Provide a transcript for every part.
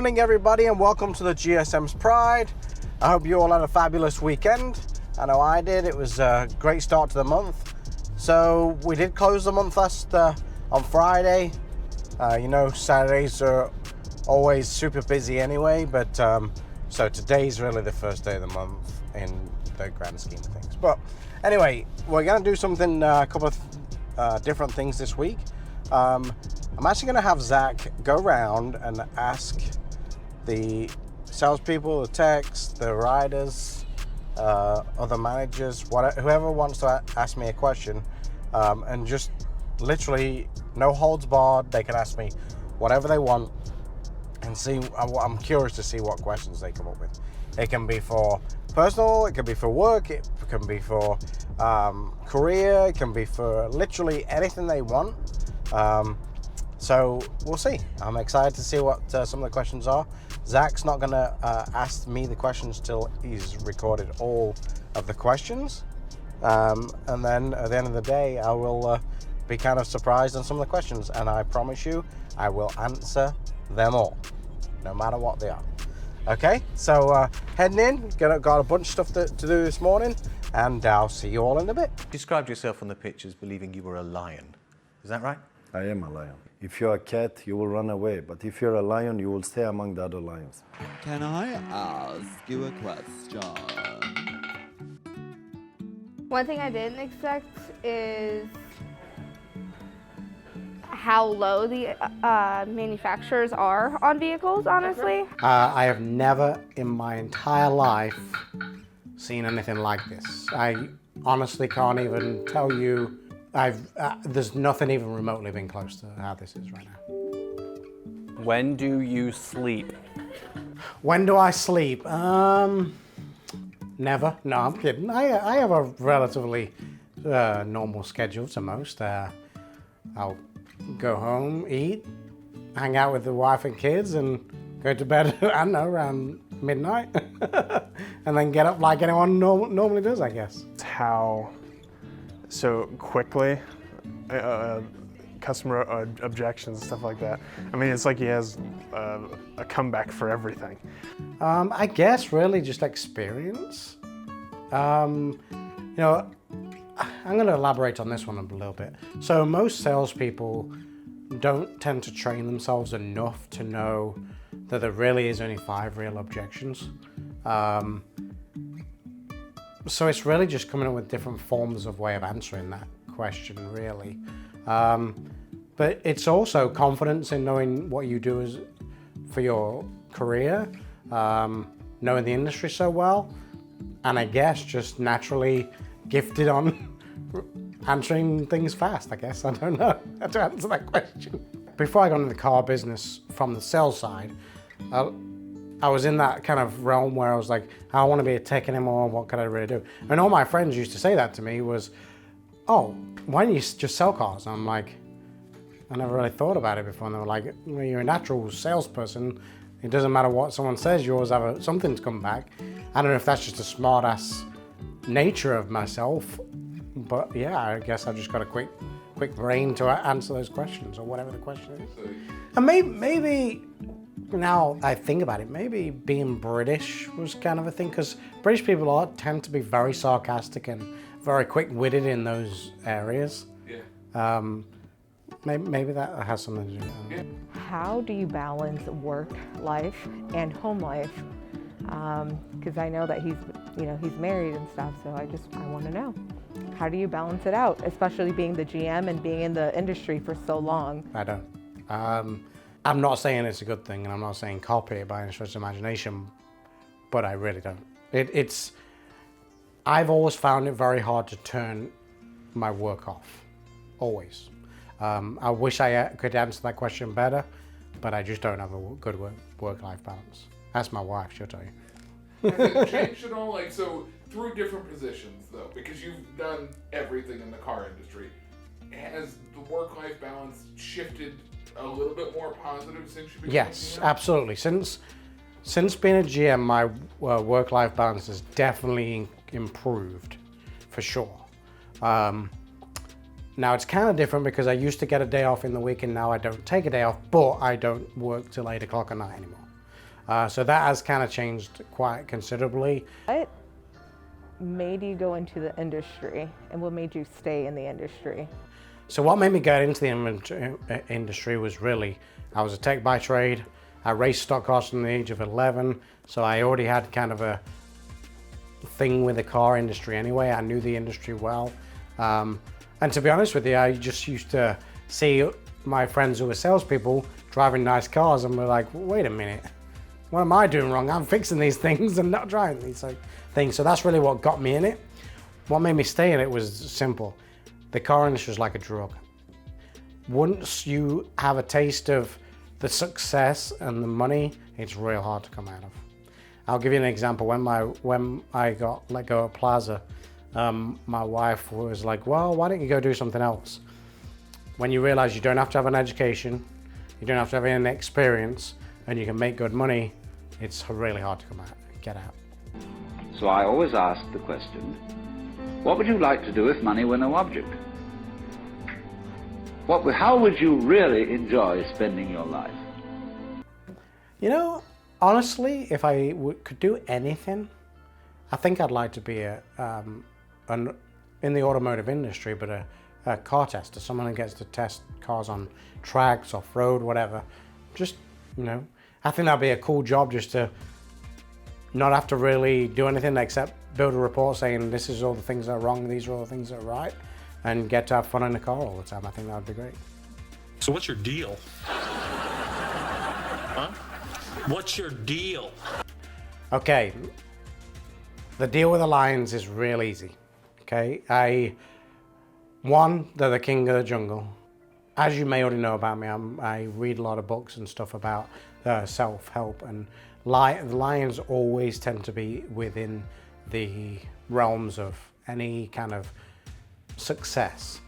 morning, everybody, and welcome to the GSM's Pride. I hope you all had a fabulous weekend. I know I did. It was a great start to the month. So we did close the month on Friday. Saturdays are always super busy anyway, but so today's really the first day of the month in the grand scheme of things. But anyway, we're going to do something, a couple of different things this week. I'm actually going to have Zach go around and ask the salespeople, the techs, the riders, other managers, whoever wants to ask me a question, and just literally no holds barred. They can ask me whatever they want and see. I'm curious to see what questions they come up with. It can be for personal, it can be for work, it can be for career, it can be for literally anything they want. So we'll see. I'm excited to see what some of the questions are. Zach's not going to ask me the questions till he's recorded all of the questions. And then at the end of the day, I will be kind of surprised on some of the questions. And I promise you, I will answer them all, no matter what they are. Okay, so heading in, got a bunch of stuff to do this morning, and I'll see you all in a bit. You described yourself on the pictures believing you were a lion. Is that right? I am a lion. If you're a cat, you will run away. But if you're a lion, you will stay among the other lions. Can I ask you a question? One thing I didn't expect is how low the manufacturers are on vehicles, honestly. I have never in my entire life seen anything like this. I honestly can't even tell you. There's nothing even remotely been close to how this is right now. When do you sleep? When do I sleep? Never. No, I'm kidding. I have a relatively normal schedule to most. I'll go home, eat, hang out with the wife and kids, and go to bed, I don't know, around midnight. And then get up like anyone normally does, I guess. How so quickly customer objections and stuff like that. I mean, it's like he has a comeback for everything. I guess really just experience. I'm going to elaborate on this one a little bit. So most salespeople don't tend to train themselves enough to know that there really is only 5 real objections. So it's really just coming up with different forms of way of answering that question, really. But it's also confidence in knowing what you do for your career, knowing the industry so well, and I guess just naturally gifted on answering things fast, I guess. I don't know how to answer that question. Before I got into the car business from the sales side, I was in that kind of realm where I was like, I don't want to be a tech anymore, what can I really do? And all my friends used to say that to me was, oh, why don't you just sell cars? And I'm like, I never really thought about it before. And they were like, well, you're a natural salesperson. It doesn't matter what someone says, you always have something to come back. I don't know if that's just a smart ass nature of myself, but yeah, I guess I just got a quick brain to answer those questions or whatever the question is. And maybe now I think about it, maybe being British was kind of a thing, because British people tend to be very sarcastic and very quick-witted in those areas. Yeah. Maybe that has something to do with it. How do you balance work life and home life? Because I know that he's married and stuff, so I want to know. How do you balance it out, especially being the GM and being in the industry for so long? I don't. I'm not saying it's a good thing, and I'm not saying copy it by any stretch of imagination, but I really don't. I've always found it very hard to turn my work off, always. I wish I could answer that question better, but I just don't have a good work-life balance. Ask my wife, she'll tell you. Has it changed at all? Like, so through different positions, though, because you've done everything in the car industry, has the work-life balance shifted a little bit more positive since you became Yes, GM? absolutely. Since being a GM, my work-life balance has definitely improved, for sure. Now it's kind of different because I used to get a day off in the week and now I don't take a day off, but I don't work till 8 o'clock at night anymore. So that has kind of changed quite considerably. What made you go into the industry, and what made you stay in the industry? So what made me get into the industry was really, I was a tech by trade. I raced stock cars from the age of 11, so I already had kind of a thing with the car industry anyway. I knew the industry well. And to be honest with you, I just used to see my friends who were salespeople driving nice cars, and we're like, wait a minute, what am I doing wrong? I'm fixing these things and not driving these things. So that's really what got me in it. What made me stay in it was simple. The car industry is like a drug. Once you have a taste of the success and the money, it's real hard to come out of. I'll give you an example. When I got let go at Plaza, my wife was like, well, why don't you go do something else? When you realize you don't have to have an education, you don't have to have any experience, and you can make good money, it's really hard to get out. So I always ask the question, what would you like to do if money were no object? How would you really enjoy spending your life? You know, honestly, if I could do anything, I think I'd like to be in the automotive industry, but a car tester, someone who gets to test cars on tracks, off-road, whatever. Just, you know, I think that'd be a cool job, just to not have to really do anything except build a report saying this is all the things that are wrong, these are all the things that are right, and get to have fun in the car all the time. I think that would be great. So what's your deal? Huh? What's your deal? Okay, the deal with the Lions is real easy. Okay, they're the king of the jungle. As you may already know about me, I read a lot of books and stuff about self-help, and the Lions always tend to be within the realms of any kind of success.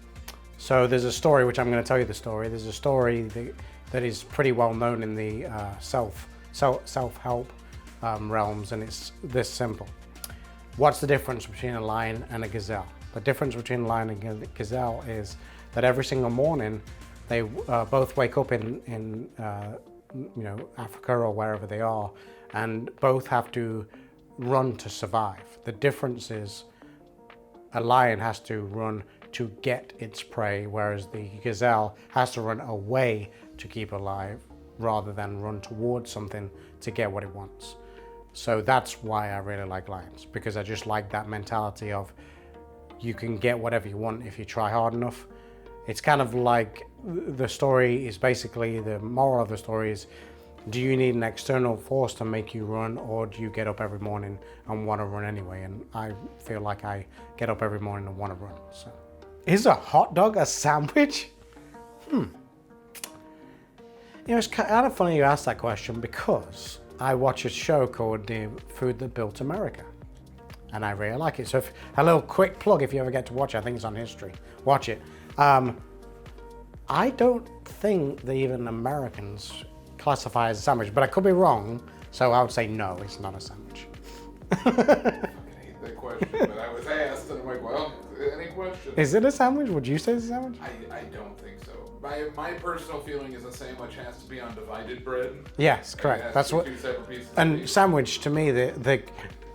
So there's a story, which I'm going to tell you the story. There's a story that is pretty well known in the self-help realms, and it's this simple. What's the difference between a lion and a gazelle? The difference between a lion and a gazelle is that every single morning they both wake up in you know, Africa or wherever they are, and both have to run to survive. The difference is a lion has to run to get its prey, whereas the gazelle has to run away to keep alive rather than run towards something to get what it wants. So that's why I really like lions, because I just like that mentality of you can get whatever you want if you try hard enough. It's kind of like the story is basically, the moral of the story is, do you need an external force to make you run, or do you get up every morning and want to run anyway? And I feel like I get up every morning and want to run. So, is a hot dog a sandwich? You know, it's kind of funny you asked that question, because I watch a show called The Food That Built America, and I really like it. So a little quick plug, if you ever get to watch it, I think it's on History. Watch it. I don't think that even Americans classify as a sandwich, but I could be wrong, so I would say no, it's not a sandwich. I hate that question, but I was asked, and I'm like, well, any question? Is it a sandwich? Would you say it's a sandwich? I don't think so. My personal feeling is a sandwich has to be on divided bread. Yes, correct. That's what. Two separate pieces of And meat. sandwich, to me, the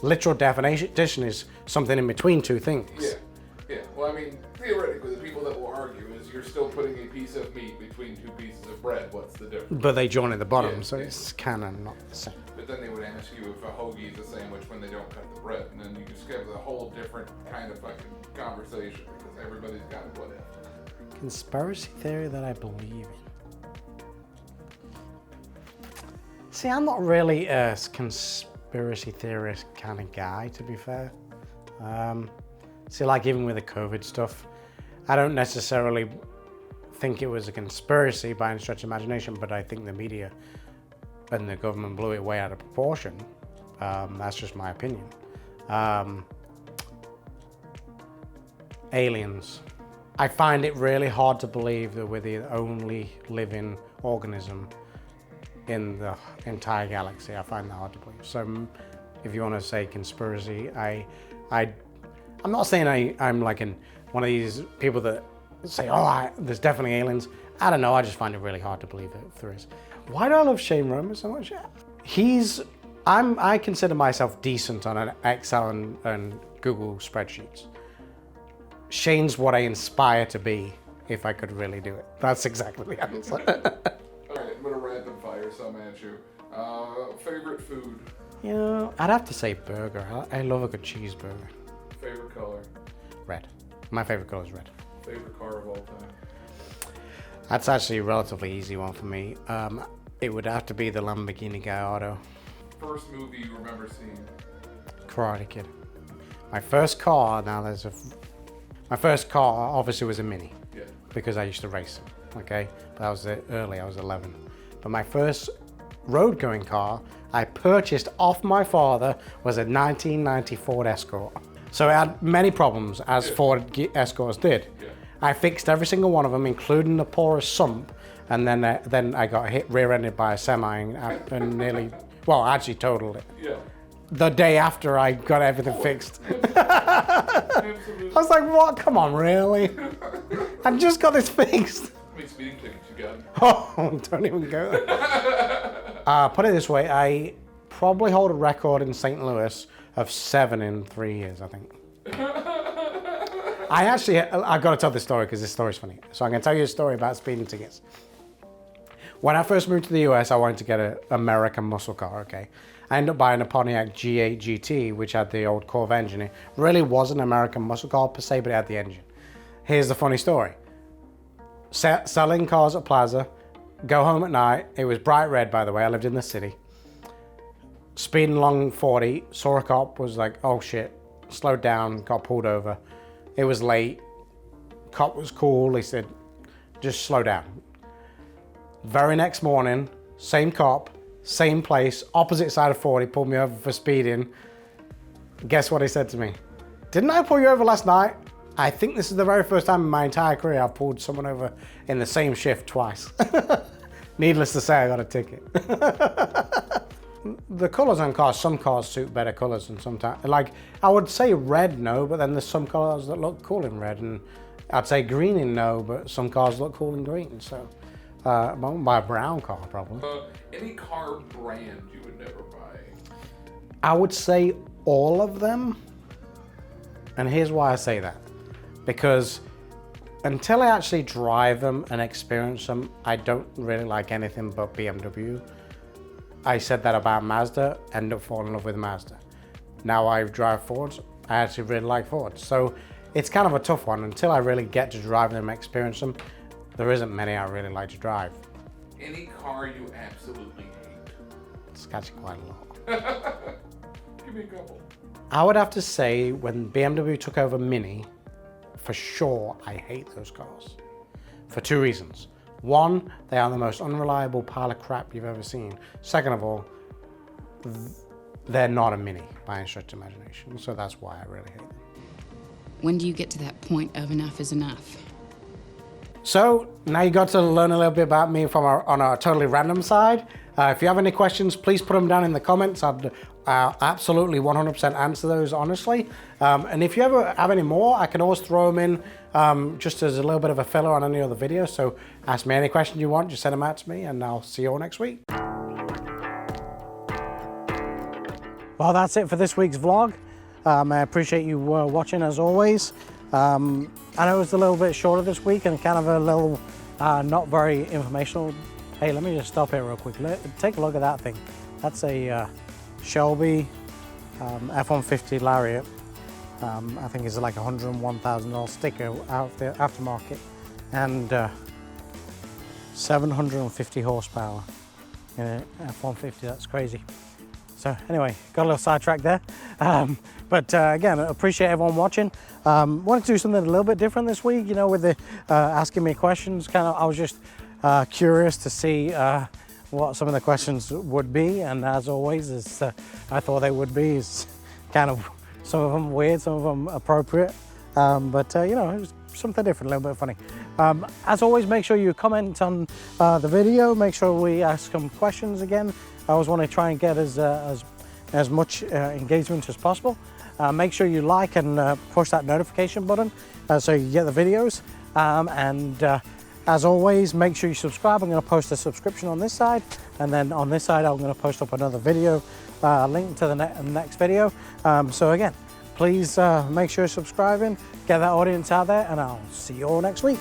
literal definition is something in between two things. Yeah. Well, I mean, theoretically, the people that will argue is you're still putting a piece of meat between two pieces of bread. What's the difference? But they join at the bottom, Yeah, so yeah. it's kind of not the same. But then they would ask you if a hoagie is a sandwich when they don't cut the bread, and then you just get a whole different kind of fucking conversation, because everybody's got what if. Conspiracy theory that I believe in. See, I'm not really a conspiracy theorist kind of guy, to be fair. See, like even with the COVID stuff, I don't necessarily think it was a conspiracy by any stretch of imagination, but I think the media and the government blew it way out of proportion. That's just my opinion. Aliens. I find it really hard to believe that we're the only living organism in the entire galaxy. I find that hard to believe. So if you want to say conspiracy, I'm not saying I'm like one of these people that say, oh, there's definitely aliens. I don't know, I just find it really hard to believe that there is. Why do I love Shane Roman so much? I consider myself decent on an Excel and Google spreadsheets. Shane's what I inspire to be if I could really do it. That's exactly the answer. All right, I'm gonna rapid fire some at you. Favorite food? You know, I'd have to say burger. I love a good cheeseburger. Favorite color? Red. My favorite color is red. Favorite car of all time? That's actually a relatively easy one for me. It would have to be the Lamborghini Gallardo. First movie you remember seeing? Karate Kid. My first car, my first car obviously was a Mini. Yeah. Because I used to race them, okay? But that was early, I was 11. But my first road-going car I purchased off my father was a 1990 Ford Escort. So it had many problems, as Ford Escorts did. Yeah. I fixed every single one of them, including the porous sump, and then I got hit rear-ended by a semi and nearly, well, actually totaled it. Yeah. The day after I got everything fixed. Absolutely. I was like, what? Come on, really? I just got this fixed. How many speeding tickets you got? Oh, don't even go there. Put it this way, I probably hold a record in St. Louis of 7 in 3 years, I think. I've got to tell this story because this story's funny. So I'm going to tell you a story about speeding tickets. When I first moved to the US, I wanted to get an American muscle car, okay? I ended up buying a Pontiac G8 GT, which had the old Corvette engine. It really wasn't an American muscle car per se, but it had the engine. Here's the funny story. Selling cars at Plaza, go home at night. It was bright red, by the way. I lived in the city. Speeding along 40, saw a cop, was like, oh shit, slowed down, got pulled over. It was late. Cop was cool. He said, just slow down. Very next morning, same cop, same place, opposite side of 40, pulled me over for speeding. Guess what he said to me? Didn't I pull you over last night? I think this is the very first time in my entire career I've pulled someone over in the same shift twice. Needless to say, I got a ticket. The colors on cars, some cars suit better colors than sometimes. Like, I would say red, no, but then there's some colors that look cool in red, and I'd say green in no, but some cars look cool in green, so. I won't buy a brown car, probably. Any car brand you would never buy? I would say all of them. And here's why I say that. Because until I actually drive them and experience them, I don't really like anything but BMW. I said that about Mazda, ended up falling in love with Mazda. Now I drive Fords, I actually really like Fords. So it's kind of a tough one. Until I really get to drive them and experience them, there isn't many I really like to drive. Any car you absolutely hate? It's actually quite a lot. Give me a couple. I would have to say when BMW took over Mini, for sure I hate those cars. For two reasons. One, they are the most unreliable pile of crap you've ever seen. Second of all, they're not a Mini by any stretch of imagination. So that's why I really hate them. When do you get to that point of enough is enough? So now you got to learn a little bit about me on a totally random side. If you have any questions, please put them down in the comments. I'd absolutely 100% answer those honestly. And if you ever have any more, I can always throw them in just as a little bit of a filler on any other video. So ask me any question you want, just send them out to me, and I'll see you all next week. Well, that's it for this week's vlog. I appreciate you watching as always. I know it was a little bit shorter this week and kind of a little not very informational. Hey, let me just stop here real quick. Take a look at that thing. That's a Shelby F-150 Lariat. I think it's like a $101,000 sticker out of the aftermarket, and 750 horsepower in an F-150. That's crazy. So anyway, got a little sidetracked there. But again, I appreciate everyone watching. Wanted to do something a little bit different this week, you know, with the asking me questions. I was just curious to see what some of the questions would be, and as always, as I thought they would be, is kind of some of them weird, some of them appropriate. But you know, it was something different, a little bit funny. As always, make sure you comment on the video. Make sure we ask some questions again. I always want to try and get as much engagement as possible. Make sure you like and push that notification button so you get the videos. And As always, make sure you subscribe. I'm going to post a subscription on this side, and then on this side I'm going to post up another video, link to the next video. So again, please make sure you're subscribing, get that audience out there, and I'll see you all next week.